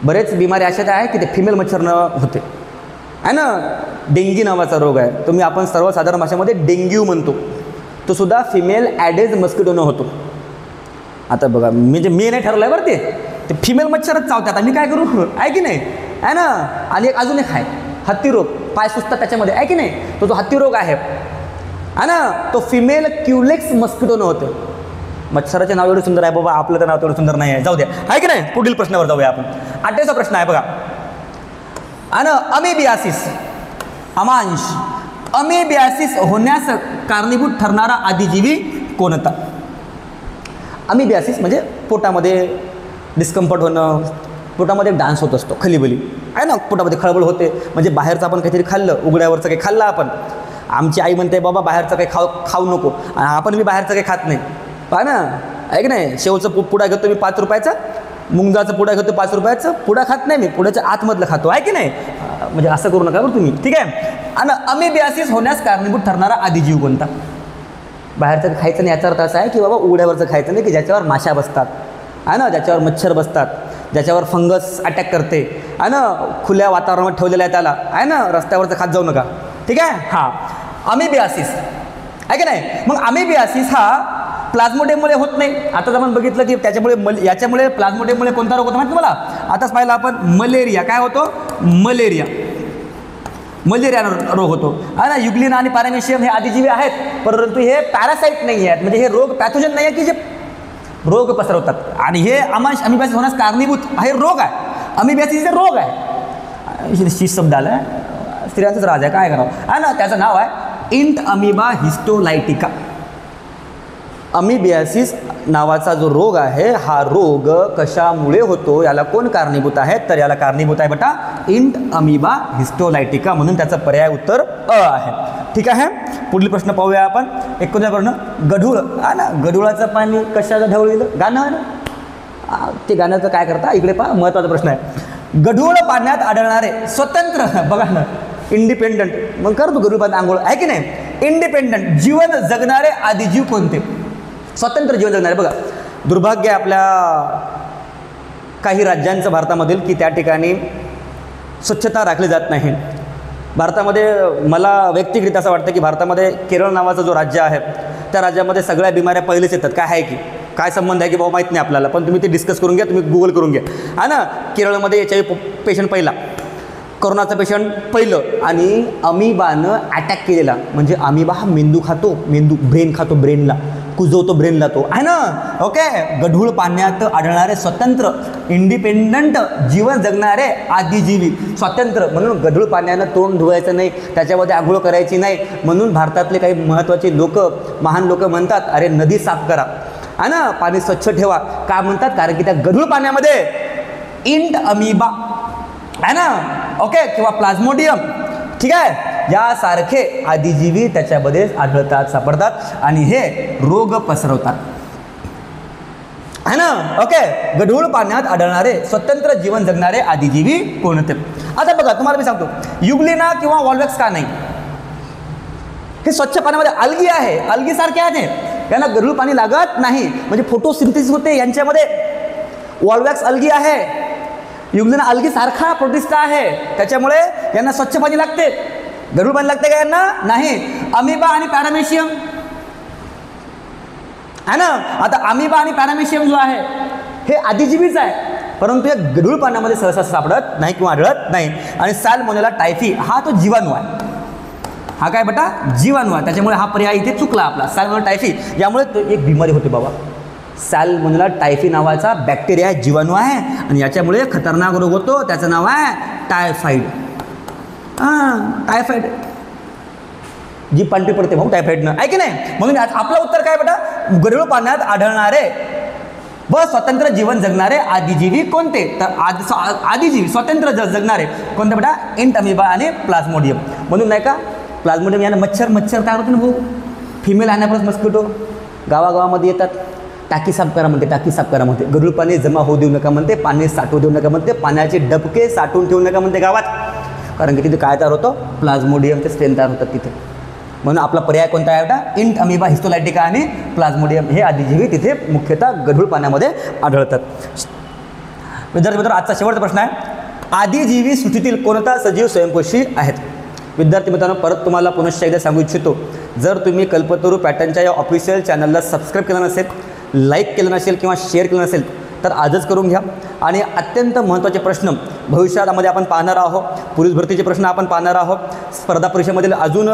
बरेच बिमारी अशा आहे की ते फिमेल मच्छरनं होते आहे ना. डेंग्यू नावाचा रोग आहे, तुम्ही आपण सर्वसाधारण भाषेमध्ये डेंग्यू म्हणतो, तो सुद्धा फिमेल ॲडेज मस्किटोनं होतो. आता बघा, म्हणजे मी नाही ठरवलं आहे बरं, ते फिमेल मच्छरच चावतात. आता मी काय करू, आहे की नाही, आहे ना. आणि एक अजून एक आहे हत्ती रोग, पाय सुचतात त्याच्यामध्ये, आहे की नाही. तो जो हत्ती रोग आहे ना, तो फिमेल क्युलेक्स मस्किटोनं होते. मच्छराचे नाव एवढं सुंदर आहे बाबा, आपलं तर नाव तेवढं सुंदर नाही आहे, जाऊ द्या, आहे की नाही. पुढील प्रश्नावर जाऊया आपण. 28वा प्रश्न आहे बघा, आणि अमेबियासिस, अमांश, अमेबियासिस होण्यास कारणीभूत ठरणारा आदिजीवी कोणता? अमेबियासिस म्हणजे पोटामध्ये डिस्कम्फर्ट होणं, पोटामध्ये डान्स होत असतो, खलीबली आहे ना, पोटामध्ये खळबळ होते. म्हणजे बाहेरचं आपण काहीतरी खाल्लं, उघड्यावरचं काही खाल्लं आपण, आमची आई म्हणते बाबा बाहेरचं काही खाऊ नको, आणि आपण मी बाहेरचं काही खात नाही, पहा ना, आहे की नाही. शेवचं पुडा घेतो मी 5 रुपयाचा, मुंगाचं पुडा घेतो 5 रुपयाचं, पुडा खात नाही मी, पुड्याच्या आतमधलं खातो, आहे की नाही. म्हणजे असं करू नका बरं तुम्ही, ठीक आहे. आणि अमेबियासिस होण्यास कारणीभूत ठरणारा आदिजीव कोणता? बाहेरचं खायचं नाही याचा अर्थ असा आहे की बाबा उघड्यावरचं खायचं नाही, की ज्याच्यावर माशा बसतात आहे ना, ज्याच्यावर मच्छर बसतात, ज्याच्यावर फंगस अटॅक करते आहे ना, खुल्या वातावरणात ठेवलेलं आहे त्याला, आहे ना, रस्त्यावरचं खात जाऊ नका, ठीक आहे. हां, अमेबियासिस आहे की नाही. मग अमेबियासिस हा प्लाझ्मोडियममुळे होत नाही. आताच आपण बघितलं की त्याच्यामुळे याच्यामुळे प्लाझ्मोडियममुळे कोणता रोग होतो माहिती तुम्हाला? आताच पाहिलं आपण, मलेरिया. काय होतो? मलेरिया रोग होतो आहे ना. युग्लिना आणि पॅरामेशियम हे आदिजीवी आहेत, परंतु हे पॅरासाइट नाही आहेत, म्हणजे हे रोग पॅथोजन नाही आहे की जे रोग पसरवतात. आणि हे अमेबियासिस होण्यास कारणीभूत हे रोग आहे. अमेबियासिस हे रोग आहे, शीश शब्द आला आहे, स्त्रियांचंच राज आहे, काय करावं आहे ना. त्याचं नाव आहे इंट अमिबा हिस्टोलायटिका. अमेबियासिस नावाचा जो रोग आहे, हा रोग कशामुळे होतो, याला कोण कारणीभूत आहे? तर याला कारणीभूत आहे बेटा इंट अमिबा हिस्टोलायटिका, म्हणून त्याचं पर्याय उत्तर अ आहे. ठीक आहे. पुढील प्रश्न पाहूया आपण. 19 प्रश्न, गढूळ आहे ना, गढुळाचं पाणी कशाला ढवळलेलं? गाणं आहे ना, ते गाण्याचं काय करता इकडे पहा, महत्त्वाचा प्रश्न आहे. गढूळ पाण्यात आढळणारे स्वतंत्र, बघा ना, इंडिपेंडंट, मग करतो गढूळ पाण्यात आंघोळ, आहे की नाही. इंडिपेंडंट जीवन जगणारे आदिजीव कोणते? स्वतंत्र जीवन जगणारे. बघा, दुर्भाग्य आहे आपल्या काही राज्यांचं भारतामधील की त्या ठिकाणी स्वच्छता राखली जात नाही. भारतामध्ये मला वैयक्तिकरित्या असं वाटतं की भारतामध्ये केरळ नावाचं जो राज्य आहे, त्या राज्यामध्ये सगळ्या बिमाऱ्या पहिलेच येतात. काय आहे की काय संबंध आहे की बाबा माहीत नाही आपल्याला, पण तुम्ही ते डिस्कस करून घ्या, तुम्ही गुगल करून घ्या, आहे ना. केरळमध्ये HIV पेशंट पहिला, कोरोनाचा पेशंट पहिलं, आणि अमिबानं अटॅक केलेला. म्हणजे अमिबा हा मेंदू खातो, ब्रेन खातो, ब्रेनला कुजवतो ब्रेनला तो आहे ना. ओके. गढूळ पाण्यात आढळणारे स्वतंत्र इंडिपेंडंट जीवन जगणारे आदिजीवी. स्वतंत्र म्हणून गढूळ पाण्यानं तोंड धुवायचं नाही, त्याच्यामध्ये आंघोळ करायची नाही. म्हणून भारतातले काही महत्त्वाचे लोक, महान लोक म्हणतात अरे नदी साफ करा आहे ना, पाणी स्वच्छ ठेवा. का म्हणतात? कारण की त्या गढूळ पाण्यामध्ये इंट अमिबा आहे ना, ओके, किंवा प्लाझ्मोडियम, ठीक आहे, यासारखे आदिजीवी त्याच्यामध्ये आढळतात, सापडतात आणि हे रोग पसरवतात आहे ना. ओके. गढूळ पाण्यात आढळणारे स्वतंत्र जीवन जगणारे आदिजीवी कोणते? आता बघा, तुम्हाला मी सांगतो, युग्लिना किंवा वॉल्वॅक्स का नाही? हे स्वच्छ पाण्यामध्ये अल्गी आहे, अल्गी सारखे आहे, यांना गढूळ पाणी लागत नाही, म्हणजे फोटोसिंथेसिस होते यांच्यामध्ये. वॉल्वॅक्स अल्गी आहे, युग्लिना अल्गी सारखा प्रोटिस्टा आहे, त्याच्यामुळे यांना स्वच्छ पाणी लागते. गढूळ पाणी लागते का यांना? नाही. अमिबा आणि पॅरामेशियम आहे ना. आता अमिबा आणि पॅरामेशियम जो आहे हे आदिजीवीच आहे, परंतु या गढूळ पाण्यामध्ये सहसा सापडत नाही किंवा आढळत नाही. आणि सॅल्मोनेला टायफी हा तो जीवाणू आहे. हा काय बेटा? जीवाणू आहे. त्याच्यामुळे हा पर्याय इथे चुकला आपला. सॅल्मोनेला टायफी, यामुळे तो एक बिमारी होते बाबा. सॅल्मोनेला टायफी नावाचा बॅक्टेरिया जीवाणू आहे आणि याच्यामुळे खतरनाक रोग होतो. त्याचं नाव आहे टायफॉइड. टायफॉइड, जी पांढरी पडते भाऊ टायफॉइडनं, आहे की नाही? म्हणून आपलं उत्तर काय बेटा? गढूळ पाण्यात आढळणारे व स्वतंत्र जीवन जगणारे आदिजीवी कोणते? तर आदिजीवी स्वतंत्र जगणारे कोणते बेटा? इंट अमिबा आणि प्लाझ्मोडियम. म्हणून नाही का, प्लाझ्मोडियम यानं मच्छर तयार होते ना भाऊ. फिमेल ॲनाफिलस मस्किटो गावागावामध्ये येतात. टाकी साफ करा म्हणते, टाकी साफ करा म्हणते. गढूळ पाणी जमा होऊ देऊ नका म्हणते, पाणी साठवू देऊ नका म्हणते, पाण्याचे डबके साठवून ठेवू नका म्हणते गावात. कारण की तिथे काय तयार होतं? प्लाझ्मोडियमचे स्ट्रेन तयार होतात तिथे. म्हणून आपला पर्याय कोणता आहे बेटा? इंट अमिबा, हिस्टोलायटिका आणि प्लाझ्मोडियम हे आदिजीवी तिथे मुख्यतः गढूळ पाण्यामध्ये आढळतात. विद्यार्थी मित्रांनो, आजचा शेवटचा प्रश्न आहे, आदिजीवी सृष्टीतील कोणता सजीव स्वयंपोषी आहेत? विद्यार्थी मित्रांनो, परत तुम्हाला पुनश्च एकदा सांगू इच्छितो, जर तुम्ही कल्पतरू पॅटर्नच्या या ऑफिशियल चॅनलला सबस्क्राईब केलं नसेल, लाईक केलं नसेल किंवा शेअर केलं नसेल तर आजच करून घ्या. आणि अत्यंत महत्त्वाचे प्रश्न भविष्यामध्ये आपण पाहणार आहोत. पोलीस भरतीचे प्रश्न आपण पाहणार आहोत. स्पर्धा परीक्षेमधील अजून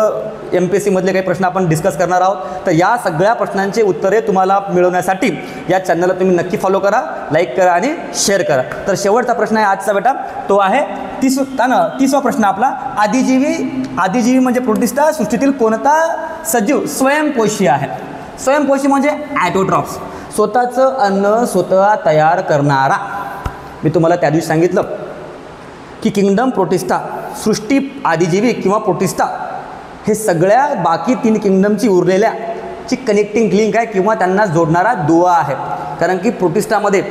MPSC मधले काही प्रश्न आपण डिस्कस करणार आहोत. तर या सगळ्या प्रश्नांचे उत्तरे तुम्हाला मिळवण्यासाठी या चॅनलला तुम्ही नक्की फॉलो करा, लाईक करा आणि शेअर करा. तर शेवटचा प्रश्न आहे आजचा बेटा, तो आहे 30वा प्रश्न आपला, आदिजीवी म्हणजे प्रोटिस्टा सृष्टीतील कोणता सजीव स्वयंपोषी आहे? स्वयंपोषी म्हणजे ॲटोट्रॉफ्स, स्वतःचं अन्न स्वतः तयार करणारा. मी तुम्हाला त्या दिवशी सांगितलं की किंगडम प्रोटिस्टा, सृष्टी आदिजीवी किंवा प्रोटिस्टा हे सगळ्या बाकी 3 किंगडमची उरलेल्याची कनेक्टिंग लिंक आहे किंवा त्यांना जोडणारा दुवा आहे. कारण की प्रोटिस्टामध्ये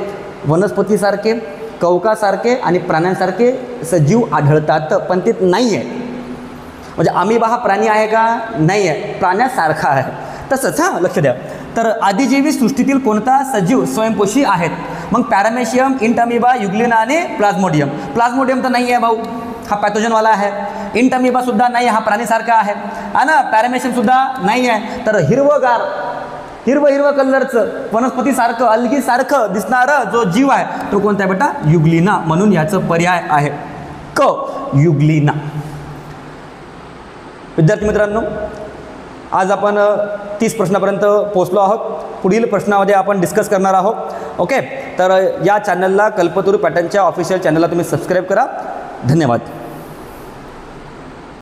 वनस्पतीसारखे, कवकासारखे आणि प्राण्यांसारखे सजीव आढळतात, पण ते नाही आहे. म्हणजे अमिबा हा प्राणी आहे का? नाही आहे, प्राण्यासारखा आहे. तसंच लक्ष द्या. तर आदिजीवी सृष्टीतील कोणता सजीव स्वयंपोषी आहेत? मग पॅरामेशियम, इंट अमिबा, युग्लिना आणि प्लाझ्मोडियम. प्लाझ्मोडियम तर नाही आहे भाऊ, हा पॅथोजनवाला आहे. इंट अमिबा सुद्धा नाही, हा प्राणीसारखा आहे ना. पॅरामेशियम सुद्धा नाही आहे. तर हिरवगार, हिरवं कलरचं वनस्पतीसारखं, अल्गीसारखं दिसणारं जो जीव आहे तो कोणता आहे बेटा? युग्लिना. म्हणून याचं पर्याय आहे क, युग्लिना. विद्यार्थी मित्रांनो, आज आपण 30 प्रश्नापर्यंत पोहोचलो आहोत. पुढील प्रश्नामध्ये आपण डिस्कस करणार आहोत. ओके. तर या चॅनलला, कल्पतरू पॅटर्नच्या ऑफिशियल चॅनलला तुम्ही सबस्क्राईब करा. धन्यवाद.